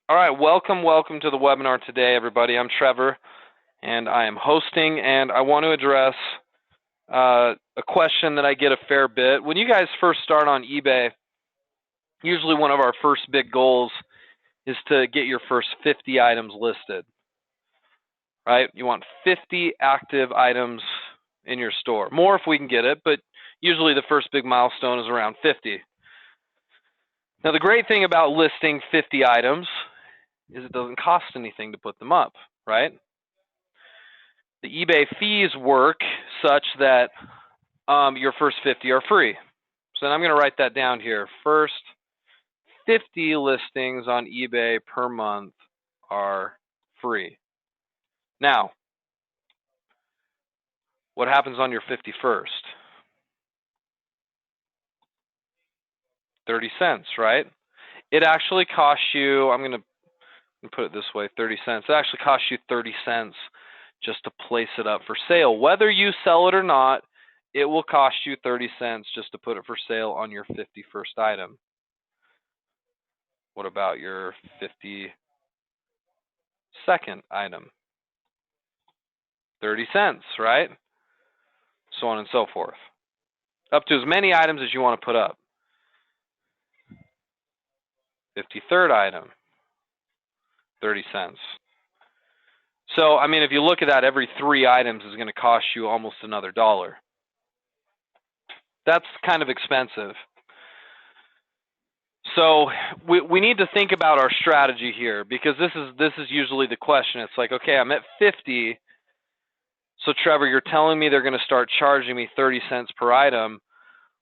All right, welcome to the webinar today, everybody. I'm Trevor, and I am hosting, and I want to address a question that I get a fair bit. When you guys first start on eBay, usually one of our first big goals is to get your first 50 items listed, right? You want 50 active items in your store. More if we can get it, but usually the first big milestone is around 50. Now, the great thing about listing 50 items is it doesn't cost anything to put them up, right? The eBay fees work such that your first 50 are free. So I'm going to write that down here. First 50 listings on eBay per month are free. Now, what happens on your 51st? 30 cents, right? It actually costs you, I'm going to put it this way, 30 cents. It actually costs you 30 cents just to place it up for sale. Whether you sell it or not, it will cost you 30 cents just to put it for sale on your 51st item. What about your 52nd item? 30 cents, right? So on and so forth. Up to as many items as you want to put up. 53rd item, 30 cents. So, I mean, if you look at that, every 3 items is going to cost you almost another $1. That's kind of expensive. So we need to think about our strategy here, because this is usually the question. It's like, okay, I'm at 50. So Trevor, you're telling me they're going to start charging me 30 cents per item.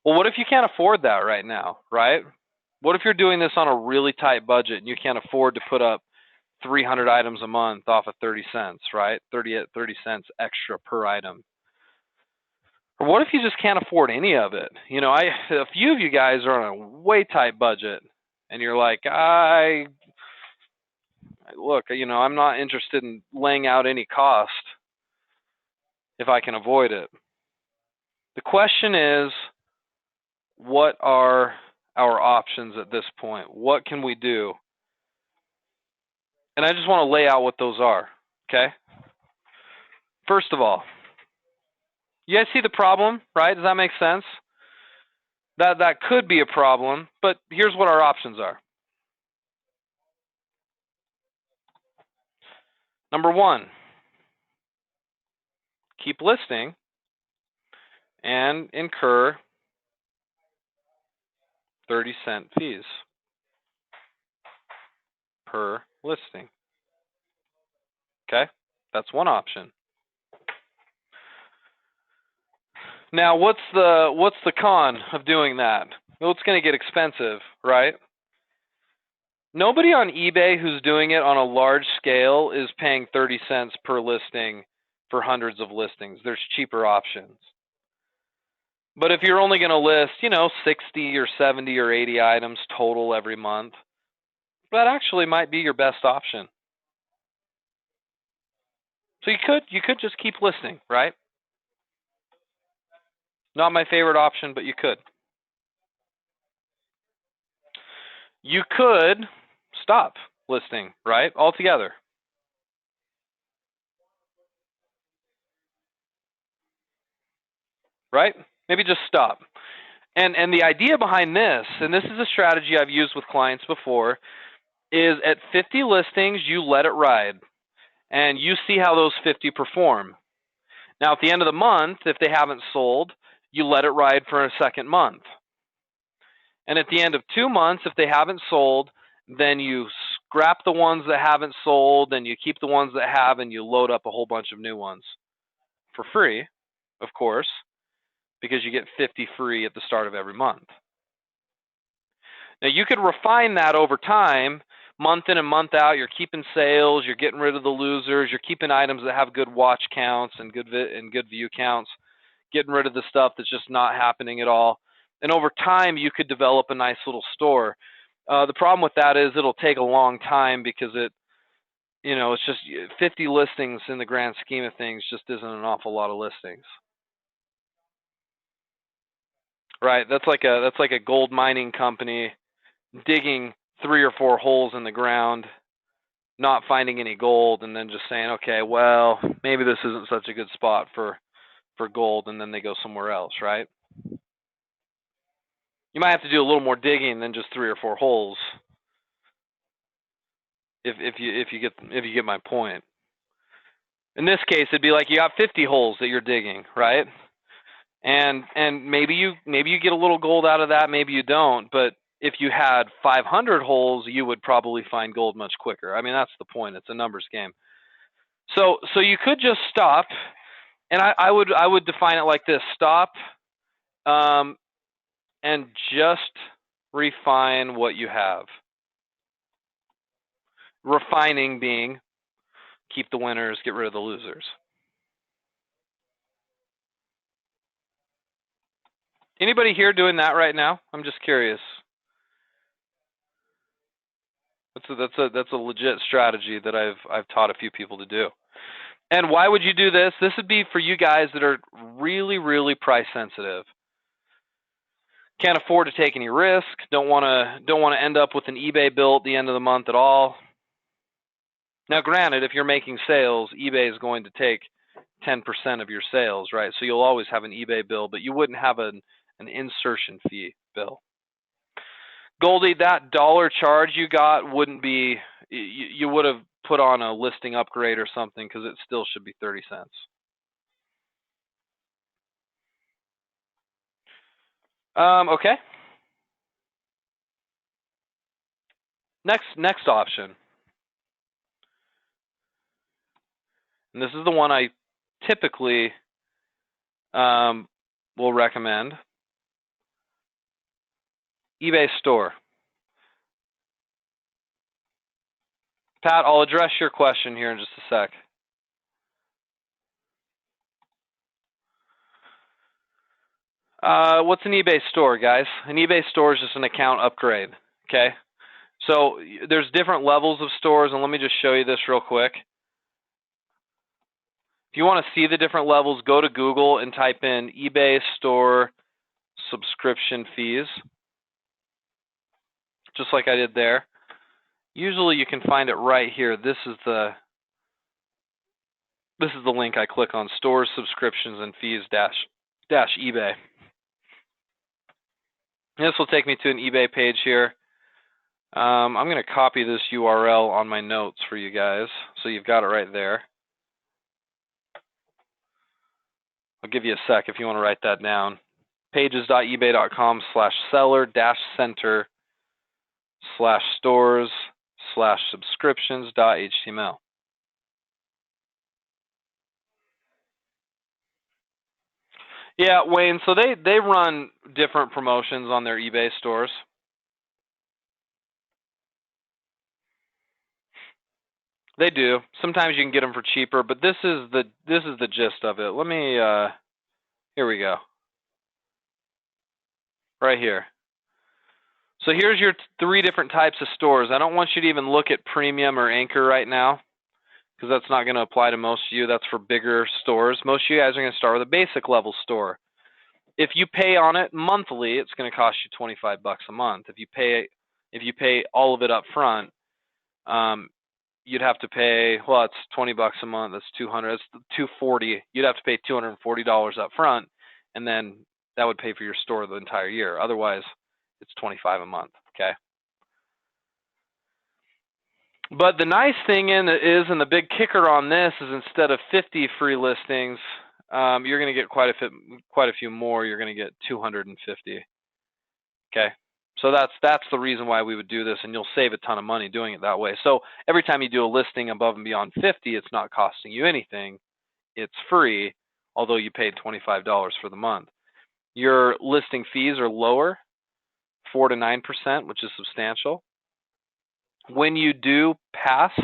Well, what if you can't afford that right now, right? What if you're doing this on a really tight budget and you can't afford to put up 300 items a month off of 30 cents, right? 30 cents extra per item. Or what if you just can't afford any of it? You know, a few of you guys are on a way tight budget, and you're like, look, you know, I'm not interested in laying out any cost if I can avoid it. The question is, what are our options at this point? What can we do? And I just want to lay out what those are, okay? First of all, you guys see the problem, right? Does that make sense? That could be a problem, but here's what our options are. Number 1, keep listing and incur 30-cent fees per listing. Okay? That's one option. Now, what's the con of doing that? Well, it's going to get expensive, right? Nobody on eBay who's doing it on a large scale is paying 30 cents per listing for hundreds of listings. There's cheaper options. But if you're only going to list, 60 or 70 or 80 items total every month, that actually might be your best option. So you could just keep listing, right? Not my favorite option, but you could. You could stop listing, right? Altogether. Right? Maybe just stop. And the idea behind this, and this is a strategy I've used with clients before, is at 50 listings, you let it ride. And you see how those 50 perform. Now, at the end of the month, if they haven't sold, you let it ride for a second month. And at the end of 2 months, if they haven't sold, then you scrap the ones that haven't sold and you keep the ones that have, and you load up a whole bunch of new ones for free, of course, because you get 50 free at the start of every month. Now, you could refine that over time, month in and month out. You're keeping sales, you're getting rid of the losers, you're keeping items that have good watch counts and good view counts, getting rid of the stuff that's just not happening at all. And over time, you could develop a nice little store. The problem with that is it'll take a long time, because it's just 50 listings in the grand scheme of things just isn't an awful lot of listings. Right? That's like a gold mining company digging 3 or 4 holes in the ground not finding any gold and then just saying, okay, well, maybe this isn't such a good spot for gold, and then they go somewhere else, right? You might have to do a little more digging than just 3 or 4 holes. If you get my point. In this case, it'd be like you got 50 holes that you're digging, right? And maybe you get a little gold out of that, maybe you don't, but if you had 500 holes, you would probably find gold much quicker. I mean, that's the point. It's a numbers game. So you could just stop, and I would define it like this: stop, and just refine what you have. Refining being keep the winners, get rid of the losers. Anybody here doing that right now? I'm just curious. That's a legit strategy that I've taught a few people to do. And why would you do this? This would be for you guys that are really, really price sensitive. Can't afford to take any risk. Don't want to end up with an eBay bill at the end of the month at all. Now, granted, if you're making sales, eBay is going to take 10% of your sales, right? So you'll always have an eBay bill, but you wouldn't have an insertion fee bill. Goldie, that dollar charge you got wouldn't be, you would have put on a listing upgrade or something, because it still should be 30 cents. Okay. Next option. And this is the one I typically will recommend. eBay store. Pat, I'll address your question here in just a sec. What's an eBay store, guys? An eBay store is just an account upgrade, okay? So there's different levels of stores, and let me just show you this real quick. If you want to see the different levels, go to Google and type in eBay store subscription fees, just like I did there. Usually you can find it right here. This is the link I click on: stores, subscriptions, and fees dash eBay. This will take me to an eBay page here. I'm going to copy this URL on my notes for you guys, so you've got it right there. I'll give you a sec if you want to write that down. pages.ebay.com/seller-center/stores/subscriptions.html. Yeah, Wayne, so they run different promotions on their eBay stores. They do. Sometimes you can get them for cheaper, but this is the gist of it. Let me here we go. Right here. So here's your 3 different types of stores. I don't want you to even look at premium or anchor right now, because that's not going to apply to most of you. That's for bigger stores. Most of you guys are going to start with a basic level store. If you pay on it monthly, it's going to cost you $25 a month. If you pay all of it up front, you'd have to pay, well, it's $20 a month. That's $200. That's $240. You'd have to pay $240 up front, and then that would pay for your store the entire year. Otherwise, it's $25 a month. Okay. But the nice thing and the big kicker on this is, instead of 50 free listings, you're going to get quite a few more. You're going to get 250. Okay. So that's the reason why we would do this, and you'll save a ton of money doing it that way. So every time you do a listing above and beyond 50, it's not costing you anything. It's free, although you paid $25 for the month. Your listing fees are lower, 4 to 9%, which is substantial. When you do pass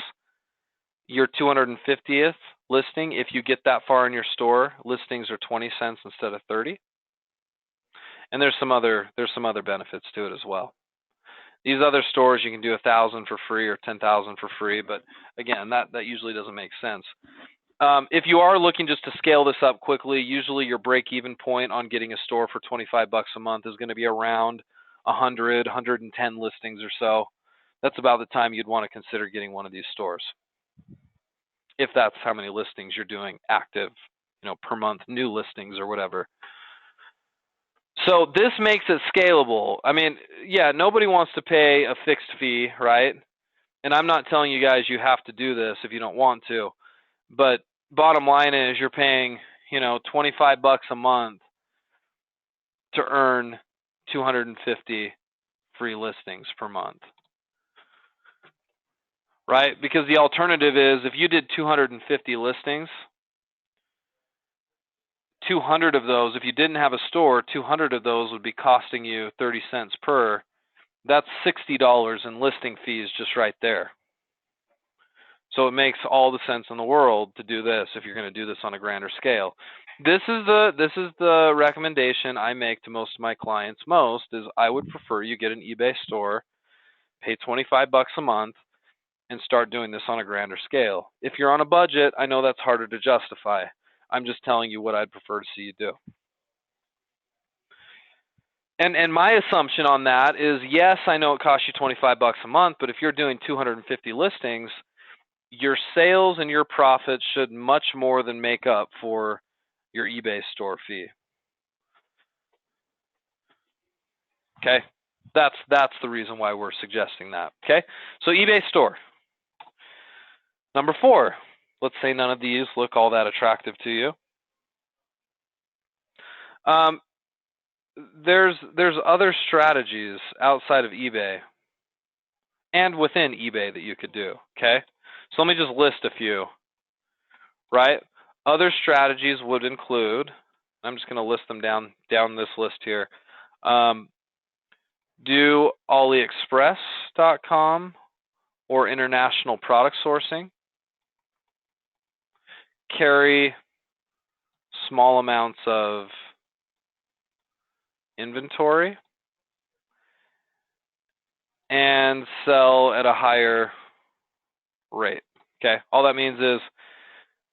your 250th listing, if you get that far in your store, listings are 20 cents instead of 30. And there's some other benefits to it as well. These other stores, you can do 1,000 for free or 10,000 for free, but again, that usually doesn't make sense. If you are looking just to scale this up quickly, usually your break-even point on getting a store for $25 a month is going to be around 100, 110 listings or so. that's about the time you'd want to consider getting one of these stores, if that's how many listings you're doing active, per month, new listings or whatever. So this makes it scalable. I mean, yeah, nobody wants to pay a fixed fee, right? And I'm not telling you guys you have to do this if you don't want to, but bottom line is you're paying, $25 a month to earn 250 free listings per month, right? Because the alternative is if you did 250 listings, 200 of those, if you didn't have a store, 200 of those would be costing you 30 cents per. That's $60 in listing fees just right there. So it makes all the sense in the world to do this if you're going to do this on a grander scale. This is the recommendation I make to most of my clients. Is I would prefer you get an eBay store, pay $25 a month, and start doing this on a grander scale. If you're on a budget, I know that's harder to justify. I'm just telling you what I'd prefer to see you do. And my assumption on that is, yes, I know it costs you $25 a month, but if you're doing 250 listings, your sales and your profits should much more than make up for your eBay store fee. Okay, that's the reason why we're suggesting that. Okay, so eBay store. Number 4, let's say none of these look all that attractive to you. There's other strategies outside of eBay and within eBay that you could do. Okay, so let me just list a few. Right, other strategies would include. I'm just going to list them down this list here. Do AliExpress.com or international product sourcing. Carry small amounts of inventory and sell at a higher rate. Okay, all that means is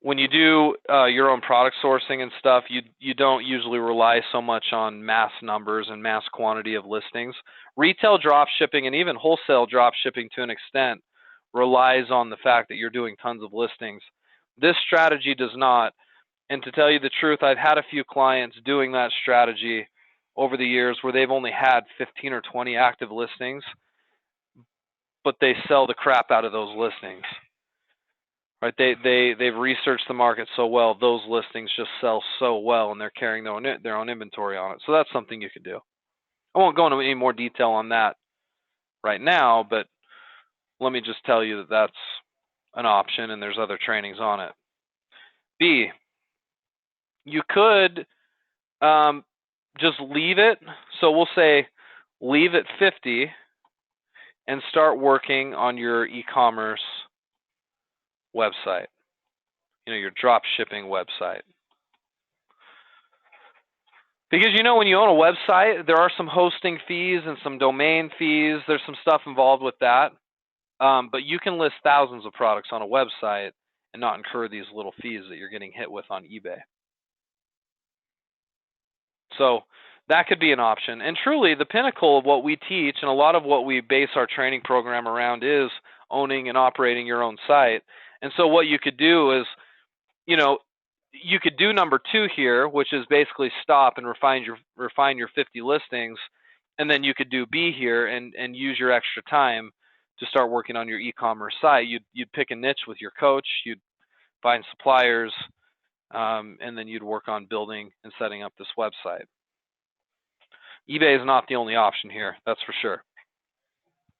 when you do your own product sourcing and stuff, you don't usually rely so much on mass numbers and mass quantity of listings. Retail drop shipping and even wholesale drop shipping to an extent relies on the fact that you're doing tons of listings. This strategy does not. And to tell you the truth, I've had a few clients doing that strategy over the years where they've only had 15 or 20 active listings, but they sell the crap out of those listings. Right? They've researched the market so well, those listings just sell so well, and they're carrying their own inventory on it. So that's something you could do. I won't go into any more detail on that right now, but let me just tell you that that's an option, and there's other trainings on it. B, you could just leave it. So we'll say leave at 50 and start working on your e-commerce website, your drop shipping website. Because when you own a website, there are some hosting fees and some domain fees. There's some stuff involved with that. But you can list thousands of products on a website and not incur these little fees that you're getting hit with on eBay. So that could be an option. And truly, the pinnacle of what we teach and a lot of what we base our training program around is owning and operating your own site. And so what you could do is, you could do number 2 here, which is basically stop and refine your 50 listings, and then you could do B here and use your extra time to start working on your e-commerce site. You'd pick a niche with your coach, you'd find suppliers, and then you'd work on building and setting up this website. eBay is not the only option here, that's for sure.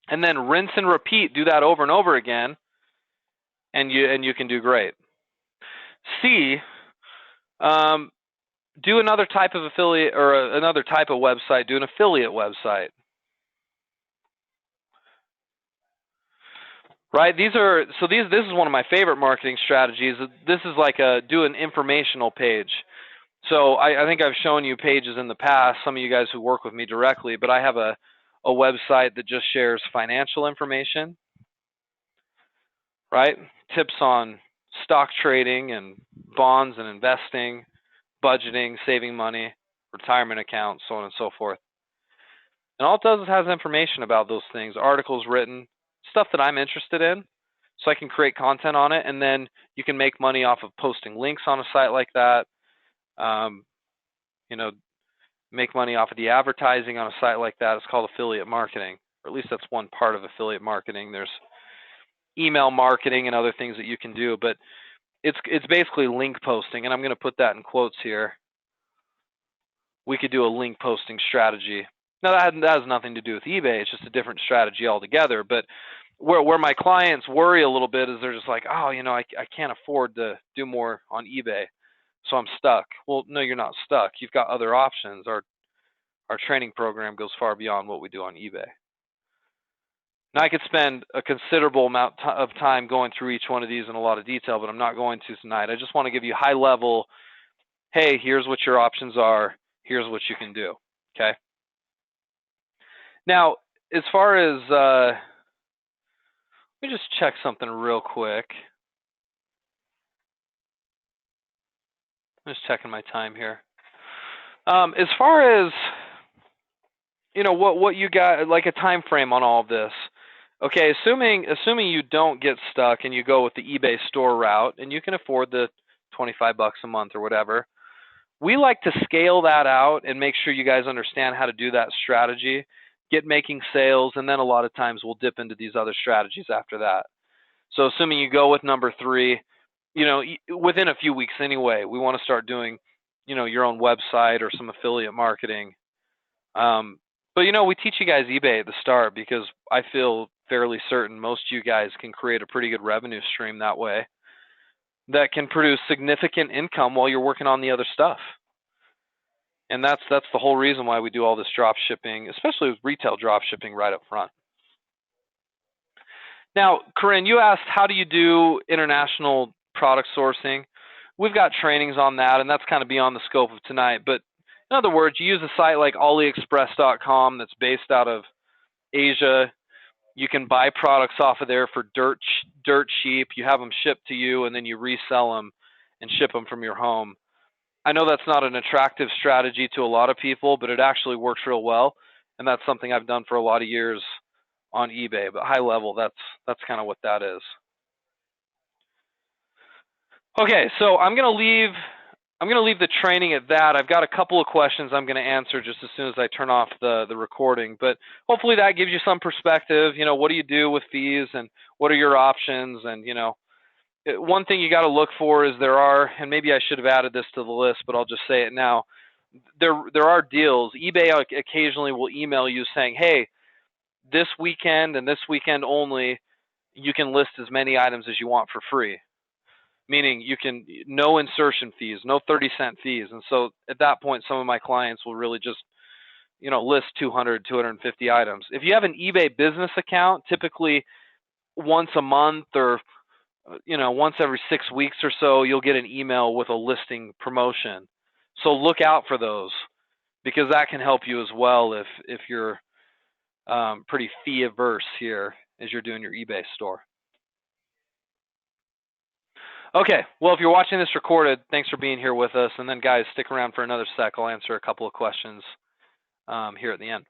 And then rinse and repeat, do that over and over again, and you can do great. C, do another type of affiliate or another type of website. Do an affiliate website. Right? This is one of my favorite marketing strategies. This is like do an informational page. So I think I've shown you pages in the past, some of you guys who work with me directly, but I have a website that just shares financial information, right? Tips on stock trading and bonds and investing, budgeting, saving money, retirement accounts, so on and so forth. And all it does is has information about those things, articles written, stuff that I'm interested in, so I can create content on it, and then you can make money off of posting links on a site like that. You know, make money off of the advertising on a site like that. It's called affiliate marketing, or at least that's one part of affiliate marketing. There's email marketing and other things that you can do, but it's basically link posting, and I'm going to put that in quotes here. We could do a link posting strategy. Now that has nothing to do with eBay. It's just a different strategy altogether. But where my clients worry a little bit is they're just like, oh, I can't afford to do more on eBay, so I'm stuck. Well, no, you're not stuck. You've got other options. Our training program goes far beyond what we do on eBay. Now, I could spend a considerable amount of time going through each one of these in a lot of detail, but I'm not going to tonight. I just want to give you high level, hey, here's what your options are. Here's what you can do, okay? Now, as far as, let me just check something real quick. I'm just checking my time here. As far as, what you got, like a time frame on all of this. Okay, assuming you don't get stuck and you go with the eBay store route and you can afford the $25 a month or whatever, we like to scale that out and make sure you guys understand how to do that strategy, get making sales, and then a lot of times we'll dip into these other strategies after that. So assuming you go with number 3, within a few weeks anyway, we want to start doing, your own website or some affiliate marketing. But we teach you guys eBay at the start because I feel fairly certain most of you guys can create a pretty good revenue stream that way that can produce significant income while you're working on the other stuff. And that's the whole reason why we do all this drop shipping, especially with retail drop shipping right up front. Now, Corinne, you asked how do you do international product sourcing? We've got trainings on that, and that's kind of beyond the scope of tonight. But in other words, you use a site like AliExpress.com that's based out of Asia. You can buy products off of there for dirt cheap. You have them shipped to you, and then you resell them and ship them from your home. I know that's not an attractive strategy to a lot of people, but it actually works real well, and that's something I've done for a lot of years on eBay. But high level, that's kind of what that is. Okay, so I'm gonna leave the training at that. I've got a couple of questions I'm going to answer just as soon as I turn off the recording, but hopefully that gives you some perspective. What do you do with fees and what are your options? And, one thing you got to look for is there are, and maybe I should have added this to the list, but I'll just say it now. There are deals. eBay occasionally will email you saying, hey, this weekend and this weekend only, you can list as many items as you want for free. Meaning no insertion fees, no 30-cent fees. And so at that point, some of my clients will really just, list 200, 250 items. If you have an eBay business account, typically once a month or, once every 6 weeks or so, you'll get an email with a listing promotion. So look out for those because that can help you as well if you're pretty fee averse here as you're doing your eBay store. Okay, well, if you're watching this recorded, thanks for being here with us. And then, guys, stick around for another sec. I'll answer a couple of questions here at the end.